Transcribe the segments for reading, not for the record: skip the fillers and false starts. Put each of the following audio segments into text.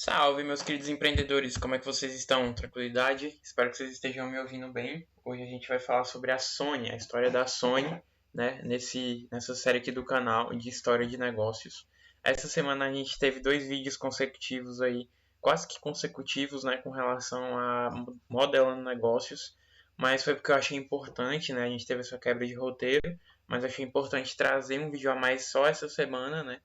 Salve, meus queridos empreendedores, como é que vocês estão? Tranquilidade? Espero que vocês estejam me ouvindo bem. Hoje a gente vai falar sobre a Sony, a história da Sony, né? Nessa série aqui do canal de história de negócios. Essa semana a gente teve 2 vídeos consecutivos aí, quase que consecutivos, né? Com relação a modelando negócios. Mas foi porque eu achei importante, né? A gente teve essa quebra de roteiro, mas achei importante trazer um vídeo a mais só essa semana, né?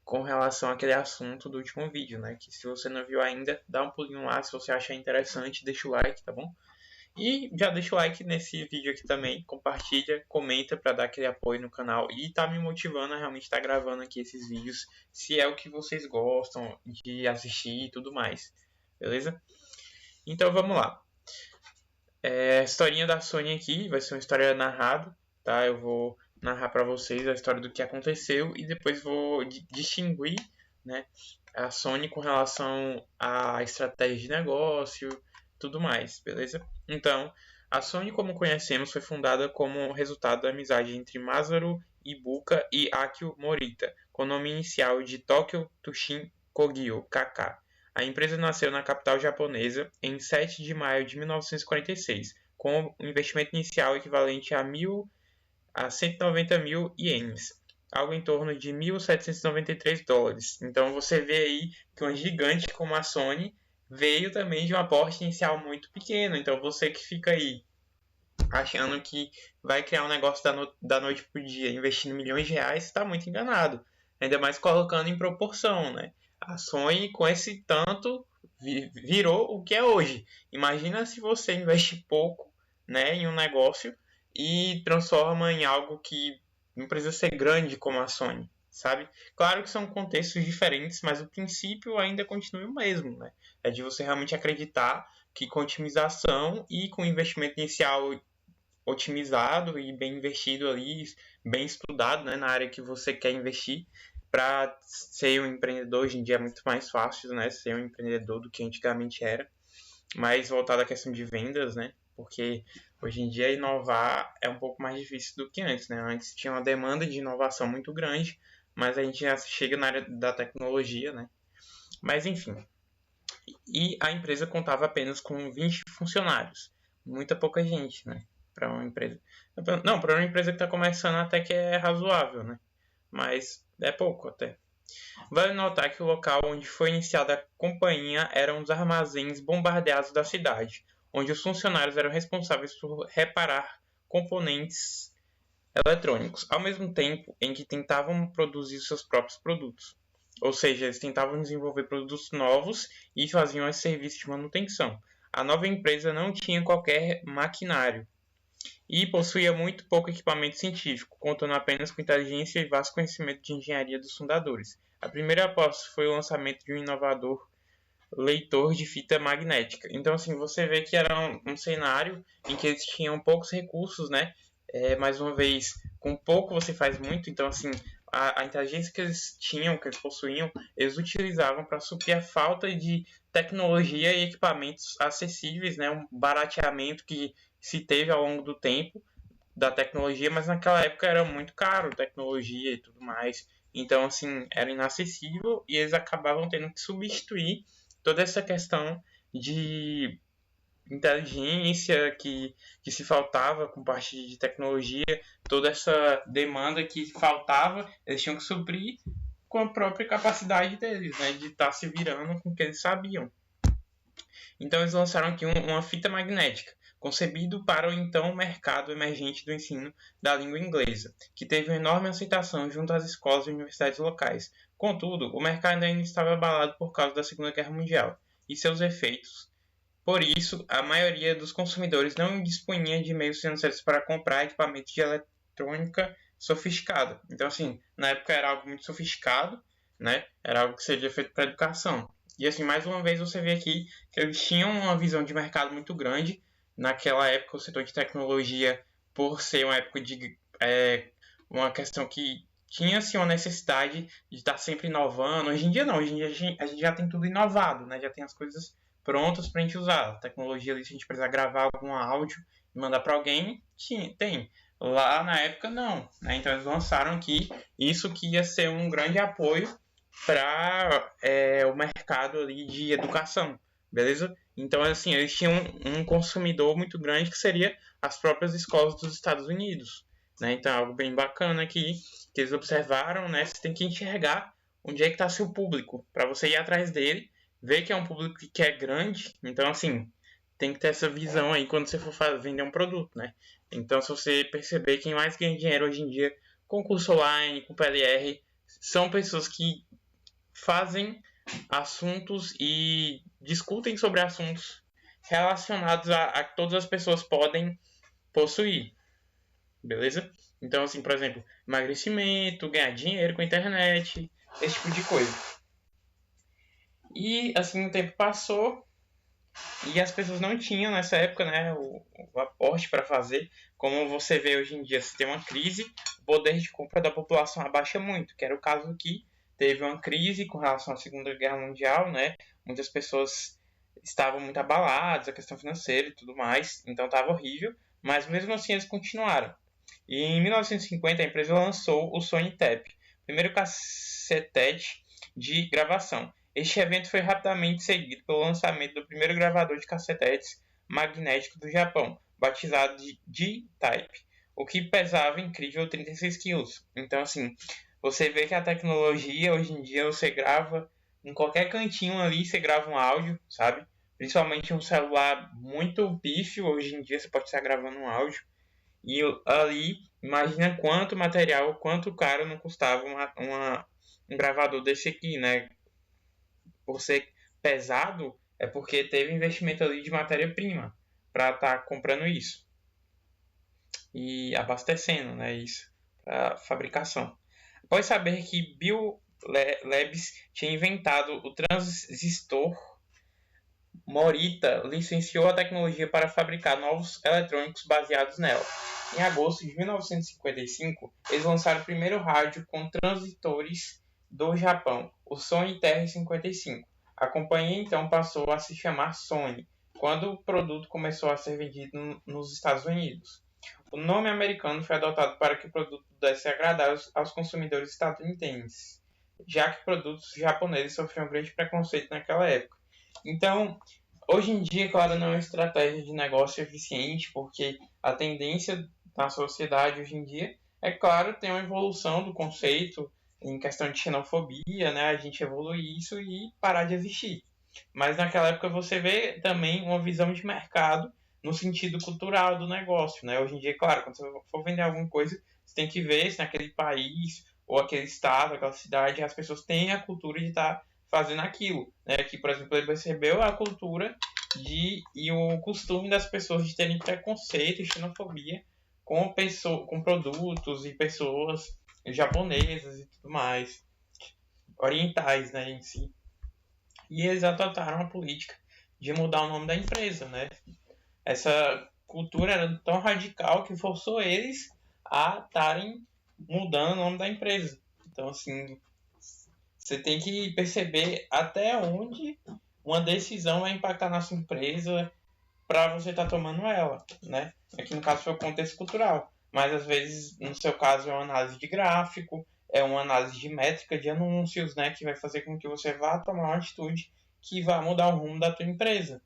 Com relação àquele assunto do último vídeo, né? Que se você não viu ainda, dá um pulinho lá, se você achar interessante, deixa o like, tá bom? E já deixa o like nesse vídeo aqui também, compartilha, comenta para dar aquele apoio no canal e tá me motivando a realmente estar gravando aqui esses vídeos, se é o que vocês gostam de assistir e tudo mais, beleza? Então vamos lá. A historinha da Sony aqui vai ser uma história narrada, tá? Eu vou narrar para vocês a história do que aconteceu e depois vou distinguir, né, a Sony com relação à estratégia de negócio, tudo mais, beleza? Então, a Sony, como conhecemos, foi fundada como resultado da amizade entre Masaru Ibuka e Akio Morita, com o nome inicial de Tokyo Tushin Kogyo, KK. A empresa nasceu na capital japonesa em 7 de maio de 1946, com um investimento inicial equivalente a 190 mil ienes, algo em torno de 1.793 dólares. Então você vê aí que uma gigante como a Sony veio também de um aporte inicial muito pequeno. Então você que fica aí achando que vai criar um negócio da noite para o dia, investindo milhões de reais, está muito enganado. Ainda mais colocando em proporção, né? A Sony, com esse tanto, virou o que é hoje. Imagina se você investe pouco, né, em um negócio e transforma em algo que não precisa ser grande como a Sony, sabe? Claro que são contextos diferentes, mas o princípio ainda continua o mesmo, né? É de você realmente acreditar que com otimização e com investimento inicial otimizado e bem investido ali, bem estudado, né, na área que você quer investir, para ser um empreendedor. Hoje em dia é muito mais fácil, né, ser um empreendedor do que antigamente era, mais voltado à questão de vendas, né, porque hoje em dia inovar é um pouco mais difícil do que antes, né. Antes tinha uma demanda de inovação muito grande, mas a gente já chega na área da tecnologia, né. Mas enfim, e a empresa contava apenas com 20 funcionários, muita pouca gente, né, para uma empresa. Não, para uma empresa que está começando até que é razoável, né, mas é pouco até. Vale notar que o local onde foi iniciada a companhia era um dos armazéns bombardeados da cidade, onde os funcionários eram responsáveis por reparar componentes eletrônicos, ao mesmo tempo em que tentavam produzir seus próprios produtos. Ou seja, eles tentavam desenvolver produtos novos e faziam esse serviço de manutenção. A nova empresa não tinha qualquer maquinário e possuía muito pouco equipamento científico, contando apenas com inteligência e vasto conhecimento de engenharia dos fundadores. A primeira aposta foi o lançamento de um inovador leitor de fita magnética. Então, assim, você vê que era um cenário em que eles tinham poucos recursos, né? Mais uma vez, com pouco você faz muito. Então, assim, a inteligência que eles tinham, que eles possuíam, eles utilizavam para suprir a falta de tecnologia e equipamentos acessíveis, né? Um barateamento que se teve ao longo do tempo da tecnologia, mas naquela época era muito caro tecnologia e tudo mais. Então, assim, era inacessível e eles acabavam tendo que substituir toda essa questão de inteligência que se faltava com parte de tecnologia, toda essa demanda que faltava, eles tinham que suprir com a própria capacidade deles, né, de estar se virando com o que eles sabiam. Então eles lançaram aqui uma fita magnética, concebido para o então mercado emergente do ensino da língua inglesa, que teve uma enorme aceitação junto às escolas e universidades locais. Contudo, o mercado ainda estava abalado por causa da Segunda Guerra Mundial e seus efeitos. Por isso, a maioria dos consumidores não dispunha de meios financeiros para comprar equipamentos de eletrônica sofisticada. Então, assim, na época era algo muito sofisticado, né? Era algo que seria feito para educação. E assim, mais uma vez você vê aqui que eles tinham uma visão de mercado muito grande. Naquela época, o setor de tecnologia, por ser uma época de uma questão que tinha-se uma necessidade de estar sempre inovando. Hoje em dia não, hoje em dia a gente já tem tudo inovado, né? Já tem as coisas prontas para a gente usar. A tecnologia ali, se a gente precisar gravar algum áudio e mandar para alguém, tem. Lá na época não, né? Então eles lançaram aqui isso que ia ser um grande apoio para o mercado ali de educação, beleza? Então, assim, eles tinham um consumidor muito grande que seria as próprias escolas dos Estados Unidos, né? Então, é algo bem bacana aqui que eles observaram, né? Você tem que enxergar onde é que está seu público, para você ir atrás dele, ver que é um público que é grande. Então, assim, tem que ter essa visão aí quando você for vender um produto, né? Então, se você perceber, quem mais ganha dinheiro hoje em dia com curso online, com PLR, são pessoas que fazem assuntos e discutem sobre assuntos relacionados a que todas as pessoas podem possuir, beleza? Então, assim, por exemplo, emagrecimento, ganhar dinheiro com a internet, esse tipo de coisa. E, assim, o tempo passou e as pessoas não tinham nessa época, né, o aporte para fazer. Como você vê hoje em dia, se tem uma crise, o poder de compra da população abaixa muito, que era o caso aqui. Teve uma crise com relação à Segunda Guerra Mundial, né? Muitas pessoas estavam muito abaladas, a questão financeira e tudo mais, então estava horrível, mas mesmo assim eles continuaram. E em 1950 a empresa lançou o Sony Tap, primeiro cacetete de gravação. Este evento foi rapidamente seguido pelo lançamento do primeiro gravador de cassetetes magnético do Japão, batizado de G-Type, o que pesava incrível 36 quilos. Então, assim, você vê que a tecnologia, hoje em dia, você grava em qualquer cantinho ali, você grava um áudio, sabe? Principalmente um celular muito pífio, hoje em dia você pode estar gravando um áudio. E ali, imagina quanto material, quanto caro não custava um gravador desse aqui, né? Por ser pesado, é porque teve investimento ali de matéria-prima para estar comprando isso e abastecendo, né, isso para fabricação. Após saber que Bill Labs tinha inventado o transistor, Morita licenciou a tecnologia para fabricar novos eletrônicos baseados nela. Em agosto de 1955, eles lançaram o primeiro rádio com transistores do Japão, o Sony TR-55. A companhia então passou a se chamar Sony, quando o produto começou a ser vendido nos Estados Unidos. O nome americano foi adotado para que o produto pudesse agradar aos consumidores estadunidenses, já que produtos japoneses sofriam grande preconceito naquela época. Então, hoje em dia, claro, não é uma estratégia de negócio eficiente, porque a tendência na sociedade hoje em dia é, claro, ter uma evolução do conceito em questão de xenofobia, né? A gente evoluir isso e parar de existir. Mas naquela época você vê também uma visão de mercado no sentido cultural do negócio, né? Hoje em dia, claro, quando você for vender alguma coisa, você tem que ver se naquele país ou aquele estado, aquela cidade, as pessoas têm a cultura de estar fazendo aquilo, né? Que, por exemplo, ele percebeu a cultura e o costume das pessoas de terem preconceito e xenofobia com produtos e pessoas japonesas e tudo mais, orientais, né, em si. E eles adotaram a política de mudar o nome da empresa, né? Essa cultura era tão radical que forçou eles a estarem mudando o nome da empresa. Então, assim, você tem que perceber até onde uma decisão vai impactar na sua empresa para você estar tomando ela, né? Aqui no caso foi o contexto cultural, mas às vezes no seu caso é uma análise de gráfico, é uma análise de métrica de anúncios, né? Que vai fazer com que você vá tomar uma atitude que vai mudar o rumo da tua empresa,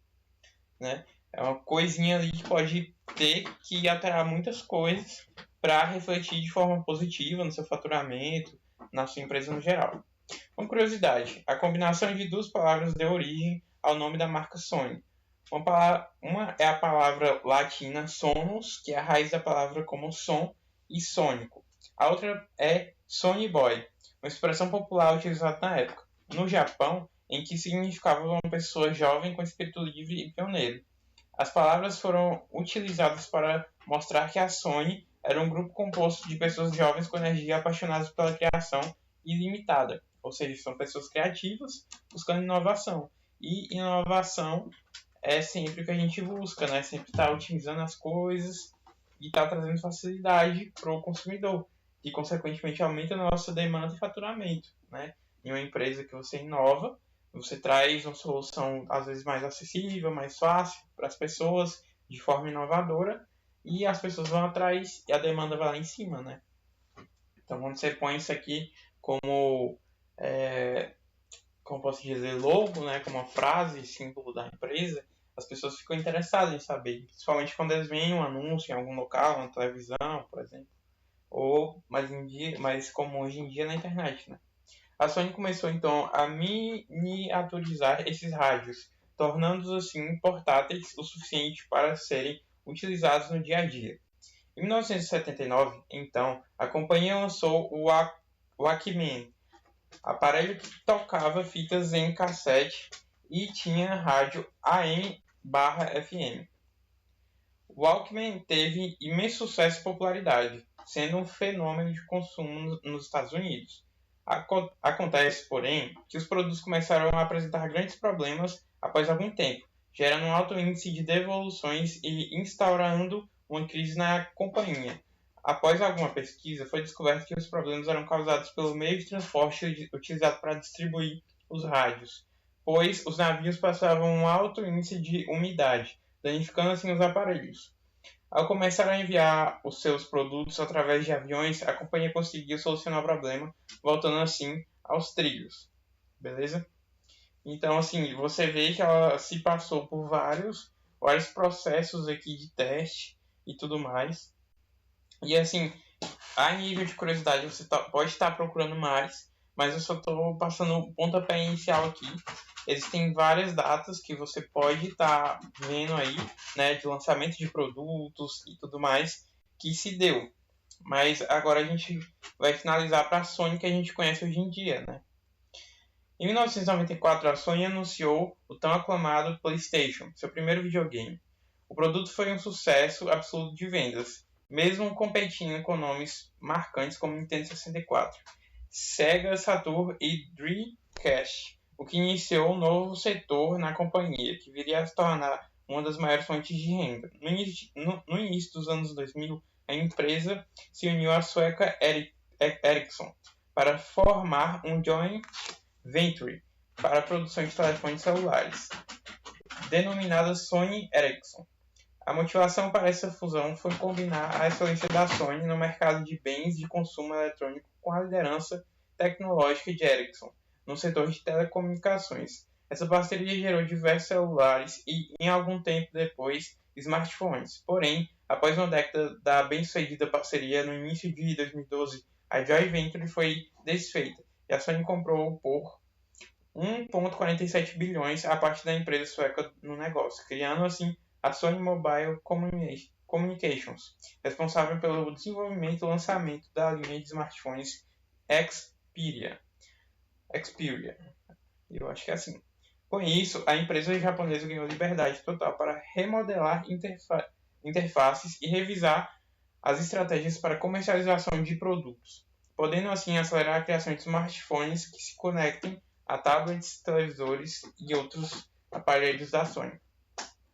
né? É uma coisinha ali que pode ter que alterar muitas coisas para refletir de forma positiva no seu faturamento, na sua empresa no geral. Uma curiosidade, a combinação de duas palavras deu origem ao nome da marca Sony. Uma é a palavra latina sonos, que é a raiz da palavra como som e sônico. A outra é Sony Boy, uma expressão popular utilizada na época, no Japão, em que significava uma pessoa jovem com espírito livre e pioneiro. As palavras foram utilizadas para mostrar que a Sony era um grupo composto de pessoas jovens com energia apaixonadas pela criação ilimitada, ou seja, são pessoas criativas buscando inovação. E inovação é sempre o que a gente busca, né? Sempre estar otimizando as coisas e estar trazendo facilidade para o consumidor, que consequentemente aumenta a nossa demanda e faturamento, né? Em uma empresa que você inova, você traz uma solução às vezes mais acessível, mais fácil para as pessoas, de forma inovadora, e as pessoas vão atrás e a demanda vai lá em cima, né? Então, quando você põe isso aqui como como posso dizer, logo, né, como uma frase, símbolo da empresa, as pessoas ficam interessadas em saber, principalmente quando eles veem um anúncio em algum local, na televisão, por exemplo, ou mais como hoje em dia na internet, né? A Sony começou então a miniaturizar esses rádios, tornando-os assim portáteis o suficiente para serem utilizados no dia a dia. Em 1979, então, a companhia lançou o Walkman, aparelho que tocava fitas em cassete e tinha rádio AM/FM. O Walkman teve imenso sucesso e popularidade, sendo um fenômeno de consumo nos Estados Unidos. Acontece, porém, que os produtos começaram a apresentar grandes problemas após algum tempo, gerando um alto índice de devoluções e instaurando uma crise na companhia. Após alguma pesquisa, foi descoberto que os problemas eram causados pelo meio de transporte utilizado para distribuir os rádios, pois os navios passavam um alto índice de umidade, danificando assim os aparelhos. Ao começar a enviar os seus produtos através de aviões, a companhia conseguiu solucionar o problema, voltando assim aos trilhos. Beleza? Então, assim, você vê que ela se passou por vários processos aqui de teste e tudo mais. E, assim, a nível de curiosidade, você pode estar procurando mais, mas eu só estou passando o pontapé inicial aqui. Existem várias datas que você pode estar vendo aí, né, de lançamento de produtos e tudo mais, que se deu. Mas agora a gente vai finalizar para a Sony que a gente conhece hoje em dia, né? Em 1994, a Sony anunciou o tão aclamado PlayStation, seu primeiro videogame. O produto foi um sucesso absoluto de vendas, mesmo competindo com nomes marcantes como Nintendo 64, Sega Saturn e Dreamcast, o que iniciou um novo setor na companhia, que viria a se tornar uma das maiores fontes de renda. No início dos anos 2000, a empresa se uniu à sueca Ericsson para formar um joint venture para a produção de telefones celulares, denominada Sony Ericsson. A motivação para essa fusão foi combinar a excelência da Sony no mercado de bens de consumo eletrônico com a liderança tecnológica de Ericsson no setor de telecomunicações. Essa parceria gerou diversos celulares e, em algum tempo depois, smartphones. Porém, após uma década da bem-sucedida parceria, no início de 2012, a joint venture foi desfeita e a Sony comprou por 1,47 bilhões a parte da empresa sueca no negócio, criando assim a Sony Mobile Communications, responsável pelo desenvolvimento e lançamento da linha de smartphones Xperia. Eu acho que é assim. Com isso, a empresa japonesa ganhou liberdade total para remodelar interfaces e revisar as estratégias para comercialização de produtos, podendo assim acelerar a criação de smartphones que se conectem a tablets, televisores e outros aparelhos da Sony.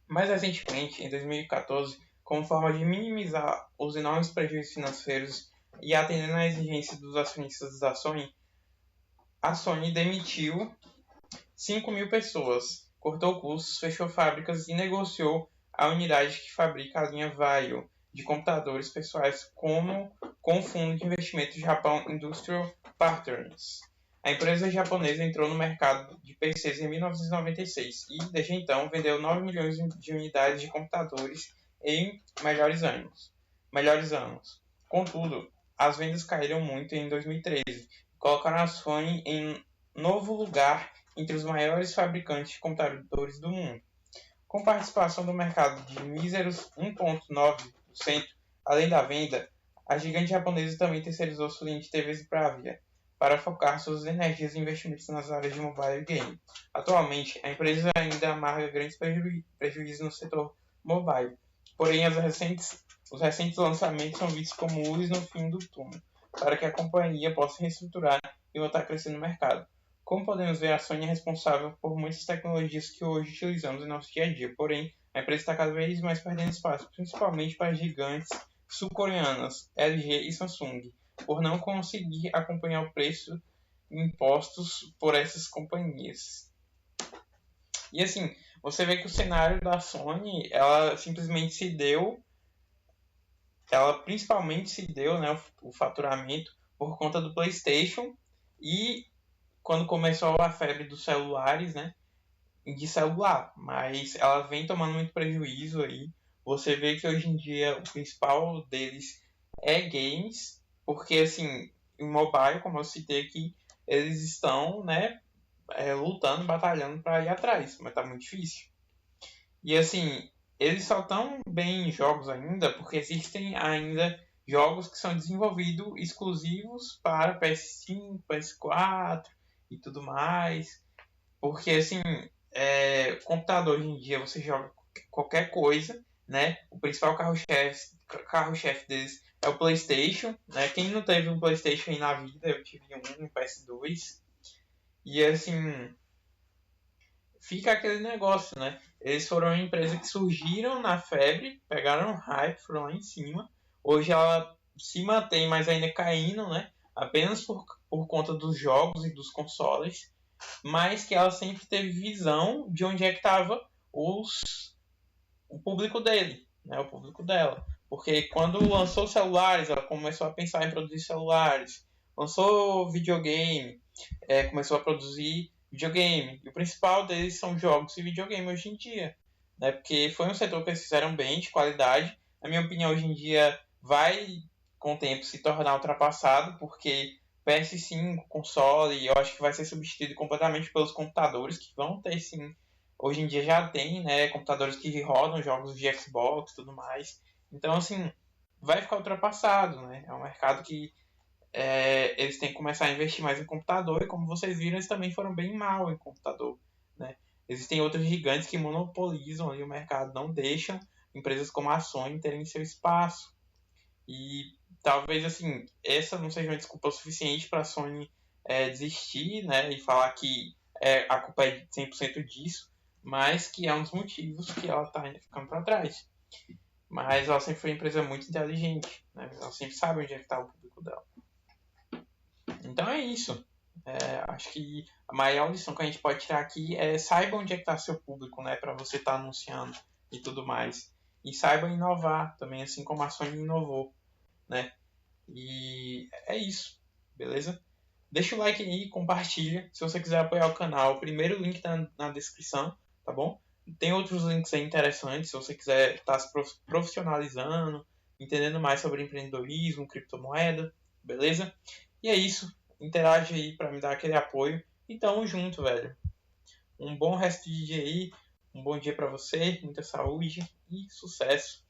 Mais recentemente, em 2014, como forma de minimizar os enormes prejuízos financeiros e atendendo à exigência dos acionistas da Sony, a Sony demitiu 5.000 pessoas, cortou custos, fechou fábricas e negociou a unidade que fabrica a linha Vaio de computadores pessoais com o fundo de investimento Japão Industrial Partners. A empresa japonesa entrou no mercado de PCs em 1996 e, desde então, vendeu 9 milhões de unidades de computadores em melhores anos. Contudo, as vendas caíram muito em 2013 e colocaram a Sony em novo lugar entre os maiores fabricantes de computadores do mundo. Com participação do mercado de míseros 1,9%, além da venda, a gigante japonesa também terceirizou sua linha de TVs Bravia para focar suas energias e investimentos nas áreas de mobile game. Atualmente, a empresa ainda amarga grandes prejuízos no setor mobile, porém os recentes lançamentos são vistos como luz no fim do túnel, para que a companhia possa reestruturar e voltar a crescer no mercado. Como podemos ver, a Sony é responsável por muitas tecnologias que hoje utilizamos em nosso dia a dia, porém, a empresa está cada vez mais perdendo espaço, principalmente para gigantes sul-coreanas, LG e Samsung, por não conseguir acompanhar o preço impostos por essas companhias. E assim, você vê que o cenário da Sony, ela simplesmente se deu, ela principalmente se deu, né, o faturamento por conta do PlayStation e quando começou a febre dos celulares, né? De celular, mas ela vem tomando muito prejuízo aí. Você vê que hoje em dia o principal deles é games, porque assim, em mobile, como eu citei aqui, eles estão, né, lutando, batalhando para ir atrás, mas tá muito difícil. E assim, eles só estão bem em jogos ainda porque existem ainda jogos que são desenvolvidos exclusivos para PS5, PS4 e tudo mais. Porque assim, computador hoje em dia você joga qualquer coisa, né? O principal carro-chefe deles é o PlayStation, né? Quem não teve um PlayStation aí na vida, eu tive um PS2. E assim, fica aquele negócio, né? Eles foram uma empresa que surgiram na febre, pegaram hype, foram lá em cima. Hoje ela se mantém, mas ainda caindo, né? Apenas por conta dos jogos e dos consoles, mas que ela sempre teve visão de onde é que estava o público dele, né? O público dela. Porque quando lançou celulares, ela começou a pensar em produzir celulares. Lançou videogame, começou a produzir videogame. E o principal deles são jogos e videogame hoje em dia. Né? Porque foi um setor que eles fizeram bem, de qualidade. Na minha opinião, hoje em dia vai, com o tempo, se tornar ultrapassado, porque PS5, console, eu acho que vai ser substituído completamente pelos computadores, que vão ter sim. Hoje em dia já tem, né, computadores que rodam jogos de Xbox e tudo mais. Então, assim, vai ficar ultrapassado, né? É um mercado que eles têm que começar a investir mais em computador, e como vocês viram, eles também foram bem mal em computador, né? Existem outros gigantes que monopolizam ali o mercado, não deixam empresas como a Sony terem seu espaço. E talvez, assim, essa não seja uma desculpa suficiente para a Sony desistir, né? E falar que a culpa é 100% disso, mas que é um dos motivos que ela está ficando para trás. Mas ela sempre foi uma empresa muito inteligente, né? Ela sempre sabe onde é que está o público dela. Então é isso. Acho que a maior lição que a gente pode tirar aqui é saiba onde é que está seu público, né? Para você estar anunciando e tudo mais. E saiba inovar também, assim como a Sony inovou, né? E é isso, beleza? Deixa o like aí, compartilha. Se você quiser apoiar o canal, o primeiro link tá na descrição, tá bom? Tem outros links aí interessantes, se você quiser estar se profissionalizando, entendendo mais sobre empreendedorismo, criptomoeda, beleza? E é isso. Interage aí para me dar aquele apoio. E tamo junto, velho. Um bom resto de dia aí, um bom dia para você, muita saúde e sucesso.